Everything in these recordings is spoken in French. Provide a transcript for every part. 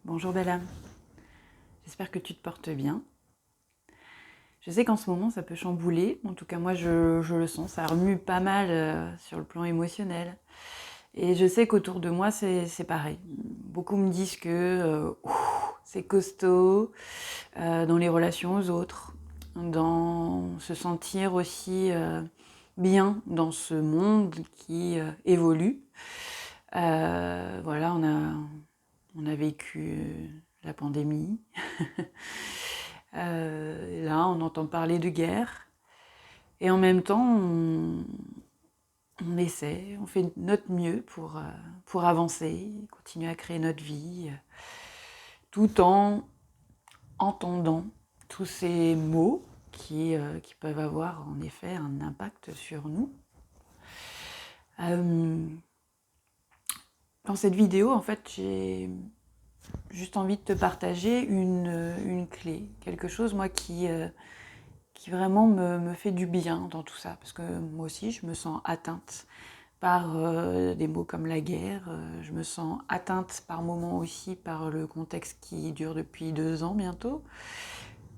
Bonjour belle âme, j'espère que tu te portes bien. Je sais qu'en ce moment ça peut chambouler, en tout cas moi je le sens, ça remue pas mal sur le plan émotionnel. Et je sais qu'autour de moi c'est pareil. Beaucoup me disent que c'est costaud dans les relations aux autres, dans se sentir aussi bien dans ce monde qui évolue. Voilà, on a vécu la pandémie. Là, on entend parler de guerre. Et en même temps, on essaie, on fait notre mieux pour avancer, continuer à créer notre vie, tout en entendant tous ces mots qui peuvent avoir en effet un impact sur nous. Dans cette vidéo, en fait, j'ai juste envie de te partager une clé, quelque chose, moi, qui vraiment me fait du bien dans tout ça. Parce que moi aussi, je me sens atteinte par des mots comme la guerre. Je me sens atteinte par moments aussi par le contexte qui dure depuis 2 ans bientôt.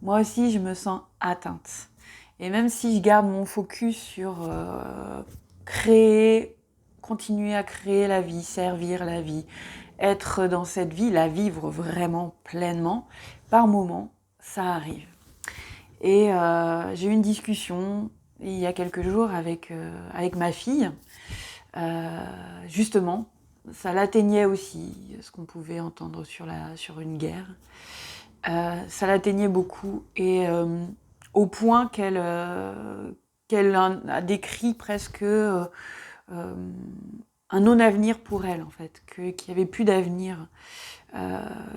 Moi aussi, je me sens atteinte. Et même si je garde mon focus sur créer, continuer à créer la vie, servir la vie, être dans cette vie, la vivre vraiment pleinement, par moments, ça arrive. Et j'ai eu une discussion il y a quelques jours avec ma fille. Justement, ça l'atteignait aussi, ce qu'on pouvait entendre sur une guerre. Ça l'atteignait beaucoup et au point qu'elle a décrit presque un non-avenir pour elle, en fait, qu'il n'y avait plus d'avenir,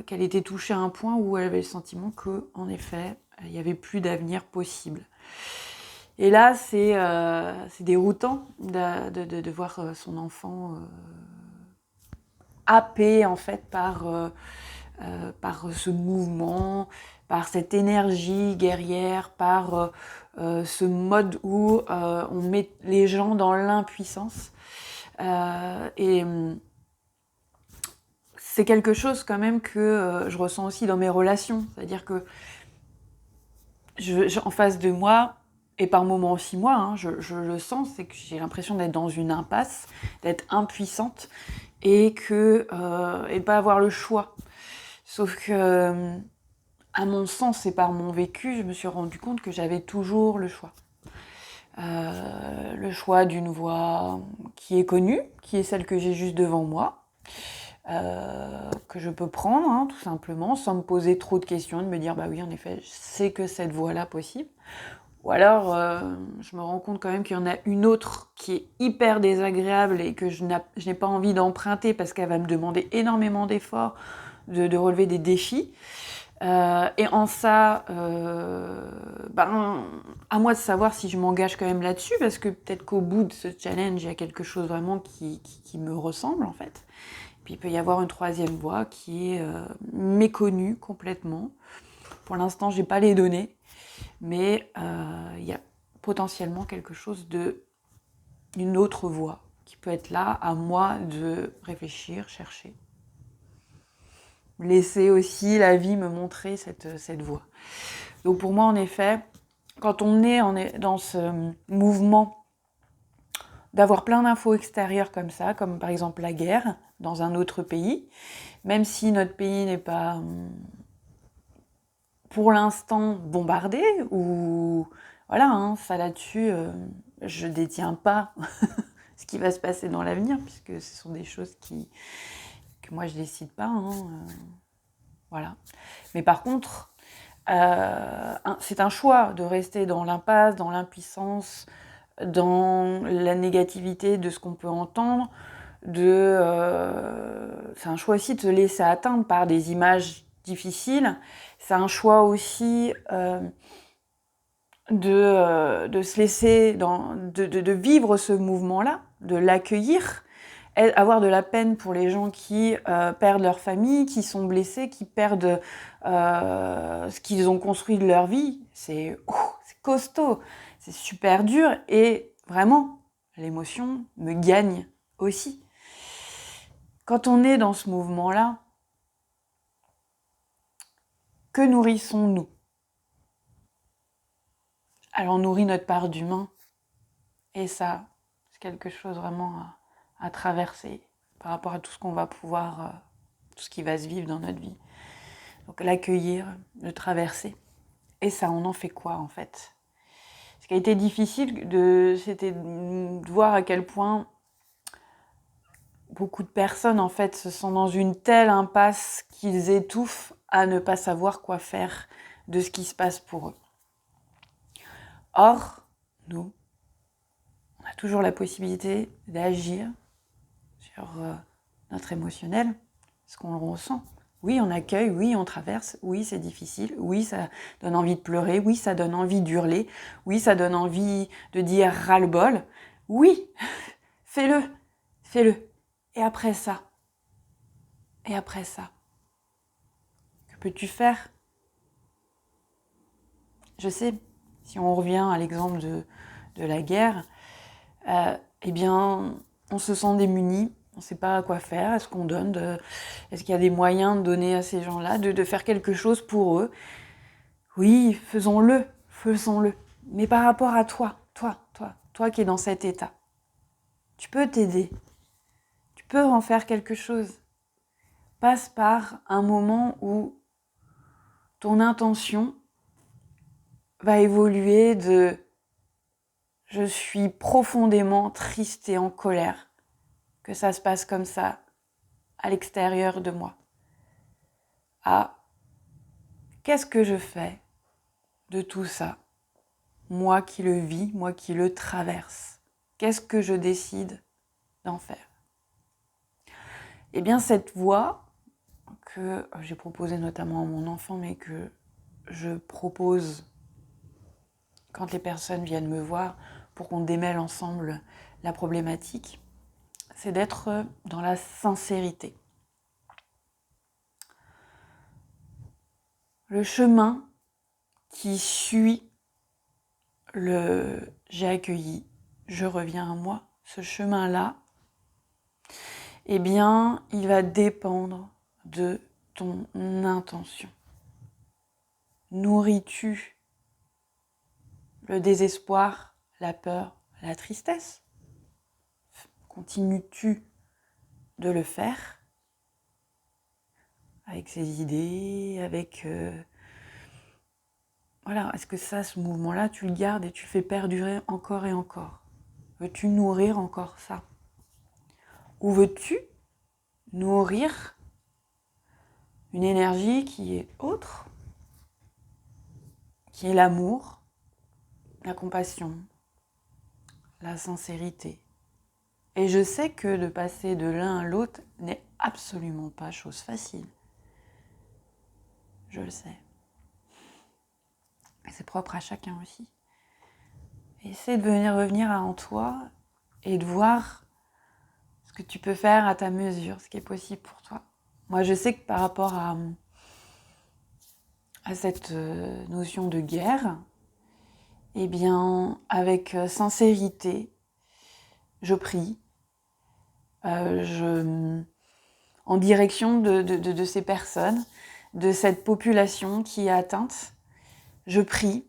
qu'elle était touchée à un point où elle avait le sentiment qu'en effet, il n'y avait plus d'avenir possible. Et là, c'est déroutant de voir son enfant happé en fait par ce mouvement, par cette énergie guerrière, par ce mode où on met les gens dans l'impuissance. Et c'est quelque chose quand même que je ressens aussi dans mes relations. C'est-à-dire que en face de moi, et par moments aussi moi, hein, je le sens, c'est que j'ai l'impression d'être dans une impasse, d'être impuissante et de pas avoir le choix. Sauf que, à mon sens et par mon vécu, je me suis rendu compte que j'avais toujours le choix. Le choix d'une voie qui est connue, qui est celle que j'ai juste devant moi, que je peux prendre, hein, tout simplement, sans me poser trop de questions, de me dire, bah oui, en effet, je sais que cette voie-là possible. Ou alors, je me rends compte quand même qu'il y en a une autre qui est hyper désagréable et que je n'ai pas envie d'emprunter parce qu'elle va me demander énormément d'efforts, de relever des défis. Et en ça, à moi de savoir si je m'engage quand même là-dessus, parce que peut-être qu'au bout de ce challenge, il y a quelque chose vraiment qui me ressemble, en fait. Puis il peut y avoir une troisième voie qui est méconnue complètement. Pour l'instant, j'ai pas les données, mais il y a potentiellement quelque chose d'une autre voie qui peut être là, à moi de réfléchir, chercher. Laisser aussi la vie me montrer cette voie. Donc pour moi, en effet, quand on est dans ce mouvement d'avoir plein d'infos extérieures comme ça, comme par exemple la guerre dans un autre pays, même si notre pays n'est pas pour l'instant bombardé, ou voilà, hein, ça là-dessus, je détiens pas ce qui va se passer dans l'avenir, puisque ce sont des choses que moi je décide pas, hein, voilà. Mais par contre, c'est un choix de rester dans l'impasse, dans l'impuissance, dans la négativité de ce qu'on peut entendre. C'est un choix aussi de se laisser atteindre par des images difficiles. C'est un choix aussi de se laisser, de vivre ce mouvement-là, de l'accueillir, avoir de la peine pour les gens qui perdent leur famille, qui sont blessés, qui perdent ce qu'ils ont construit de leur vie. C'est costaud, c'est super dur et vraiment, l'émotion me gagne aussi. Quand on est dans ce mouvement-là, Que nourrissons-nous? Alors on nourrit notre part d'humain. Et ça, c'est quelque chose vraiment à traverser par rapport à tout ce qu'on va pouvoir, tout ce qui va se vivre dans notre vie. Donc l'accueillir, le traverser. Et ça, on en fait quoi en fait? Ce qui a été difficile, c'était de voir à quel point beaucoup de personnes en fait se sont dans une telle impasse qu'ils étouffent à ne pas savoir quoi faire de ce qui se passe pour eux. Or, nous, on a toujours la possibilité d'agir sur notre émotionnel, ce qu'on ressent. Oui, on accueille, oui, on traverse, oui, c'est difficile, oui, ça donne envie de pleurer, oui, ça donne envie d'hurler, oui, ça donne envie de dire ras-le-bol. Oui, fais-le, fais-le. Et après ça, que peux-tu faire? Je sais, si on revient à l'exemple de la guerre, eh bien, on se sent démuni, on ne sait pas quoi faire, est-ce qu'on donne, est-ce qu'il y a des moyens de donner à ces gens-là, de faire quelque chose pour eux? Oui, faisons-le. Mais par rapport à toi qui es dans cet état, tu peux t'aider, tu peux en faire quelque chose. Passe par un moment où ton intention va évoluer de « je suis profondément triste et en colère que ça se passe comme ça à l'extérieur de moi » à « qu'est-ce que je fais de tout ça, moi qui le vis, moi qui le traverse, qu'est-ce que je décide d'en faire ?» Eh bien cette voie que j'ai proposée notamment à mon enfant, mais que je propose quand les personnes viennent me voir pour qu'on démêle ensemble la problématique, c'est d'être dans la sincérité. Le chemin qui suit le « j'ai accueilli, je reviens à moi », ce chemin-là, eh bien, il va dépendre de ton intention. Nourris-tu le désespoir, la peur, la tristesse? Continues-tu de le faire avec ces idées, avec... Voilà, est-ce que ça, ce mouvement-là, tu le gardes et tu le fais perdurer encore et encore? Veux-tu nourrir encore ça? Ou veux-tu nourrir une énergie qui est autre, qui est l'amour, la compassion, la sincérité? Et je sais que de passer de l'un à l'autre n'est absolument pas chose facile. Je le sais. Et c'est propre à chacun aussi. Essaie de revenir en toi et de voir ce que tu peux faire à ta mesure, ce qui est possible pour toi. Moi, je sais que par rapport à cette notion de guerre, eh bien, avec sincérité, je prie, en direction de ces personnes, de cette population qui est atteinte. Je prie,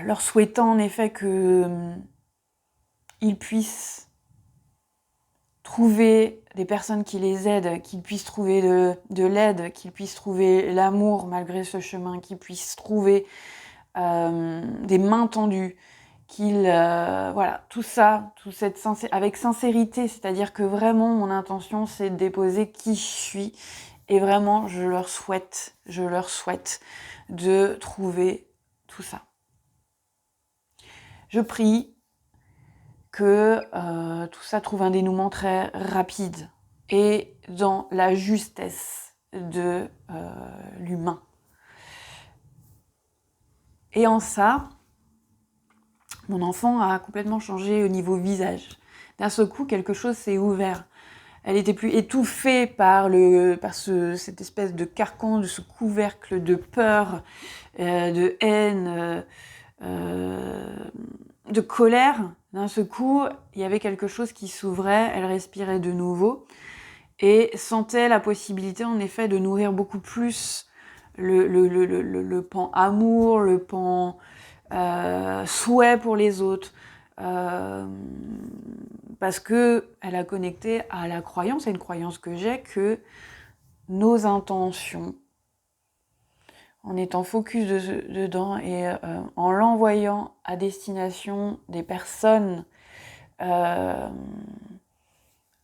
leur souhaitant en effet qu'ils puissent trouver des personnes qui les aident, qu'ils puissent trouver de l'aide, qu'ils puissent trouver l'amour malgré ce chemin, qu'ils puissent trouver des mains tendues, voilà, tout ça, avec sincérité, c'est-à-dire que vraiment mon intention c'est de déposer qui je suis et vraiment je leur souhaite de trouver tout ça. Je prie que tout ça trouve un dénouement très rapide et dans la justesse de l'humain. Et en ça, mon enfant a complètement changé au niveau visage. D'un seul coup, quelque chose s'est ouvert. Elle était plus étouffée par cette espèce de carcan, de ce couvercle de peur, de haine, de colère. D'un seul coup, il y avait quelque chose qui s'ouvrait, elle respirait de nouveau. et sentais la possibilité en effet de nourrir beaucoup plus le pan amour, le pan souhait pour les autres, parce que elle a connecté à la croyance, à une croyance que j'ai, que nos intentions, en étant focus dedans et en l'envoyant à destination des personnes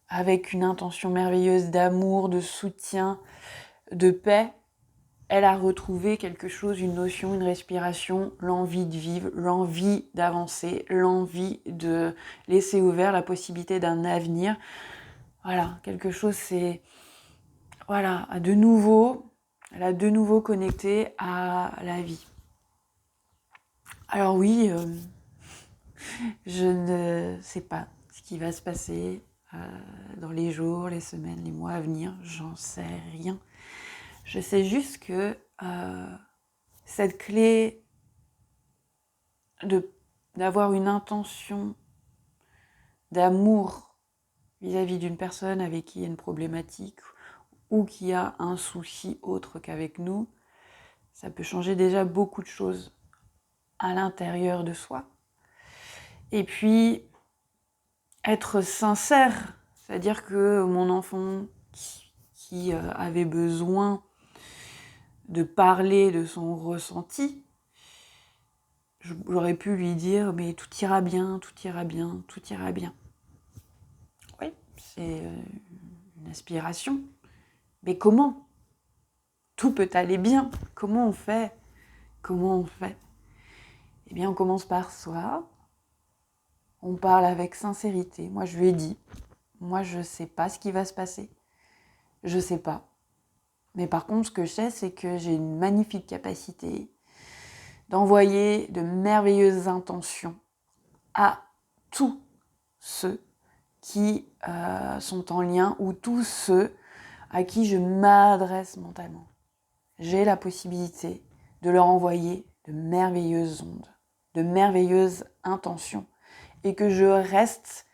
avec une intention merveilleuse d'amour, de soutien, de paix, elle a retrouvé quelque chose, une notion, une respiration, l'envie de vivre, l'envie d'avancer, l'envie de laisser ouvert la possibilité d'un avenir. Voilà, quelque chose, c'est... Voilà, de nouveau, elle a de nouveau connecté à la vie. Alors oui, je ne sais pas ce qui va se passer dans les jours, les semaines, les mois à venir, j'en sais rien. Je sais juste que cette clé d'avoir une intention d'amour vis-à-vis d'une personne avec qui il y a une problématique ou qui a un souci autre qu'avec nous, ça peut changer déjà beaucoup de choses à l'intérieur de soi. Et puis, être sincère, c'est-à-dire que mon enfant qui avait besoin de parler de son ressenti, j'aurais pu lui dire « mais tout ira bien, tout ira bien, tout ira bien ». Oui, c'est une aspiration. Mais comment ? Tout peut aller bien. Comment on fait ? Comment on fait ? Eh bien, on commence par soi. On parle avec sincérité. Moi, je lui ai dit, moi, je ne sais pas ce qui va se passer. Je ne sais pas. Mais par contre, ce que je sais, c'est que j'ai une magnifique capacité d'envoyer de merveilleuses intentions à tous ceux qui sont en lien ou tous ceux à qui je m'adresse mentalement. J'ai la possibilité de leur envoyer de merveilleuses ondes, de merveilleuses intentions, et que je reste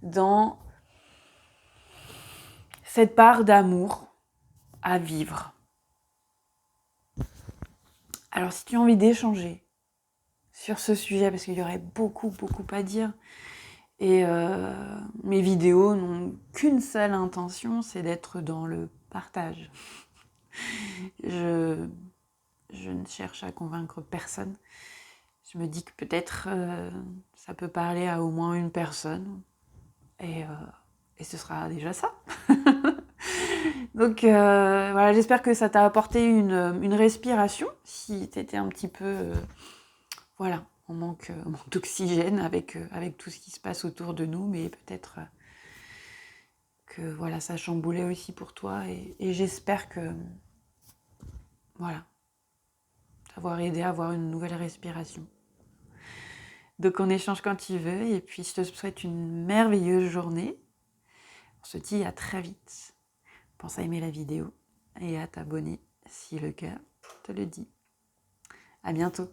dans cette part d'amour à vivre. Alors si tu as envie d'échanger sur ce sujet, parce qu'il y aurait beaucoup à dire, et mes vidéos n'ont qu'une seule intention, c'est d'être dans le partage. Je ne cherche à convaincre personne. Je me dis que peut-être ça peut parler à au moins une personne, et ce sera déjà ça. Donc voilà, j'espère que ça t'a apporté une respiration, si tu étais un petit peu voilà, on manque d'oxygène avec tout ce qui se passe autour de nous, mais peut-être que voilà, ça chamboulait aussi pour toi, et j'espère que voilà, t'avoir aidé à avoir une nouvelle respiration. Donc on échange quand tu veux, et puis je te souhaite une merveilleuse journée. On se dit à très vite. Pense à aimer la vidéo et à t'abonner si le cœur te le dit. À bientôt.